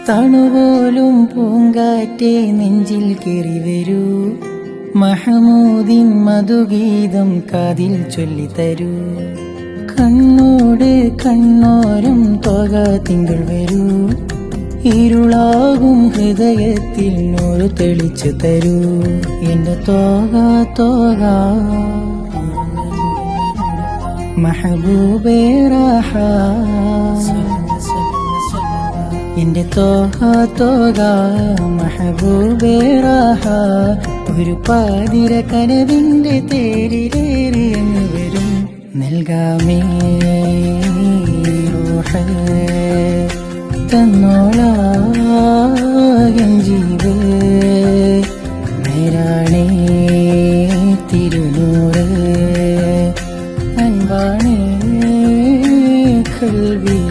തണുപോലും പൂങ്കാറ്റേ നെഞ്ചിൽ കേറി വരൂ, മഹമൂദിൻ മധുഗീതം കാതിൽ ചൊല്ലിത്തരൂ. കണ്ണോട് കണ്ണോരം തോക തിങ്കൾ വരൂ, ഇരുളാകും ഹൃദയത്തിൽ നൂറ് തെളിച്ചു തരൂ. എന്റെ തോക തോക മഹബൂബേ റാഹ, എന്റെ തോക തോക മഹബൂബേ റാഹ. ഒരു പാതിര കനവിന്റെ തേരിലേറി എന്ന് വരും, നൽകാമേ റൂഹ് തന്നോളാകൻ ജീവേ. നേരാണേ തിരുനൂറ്, അൻപാണേ കൽവിൽ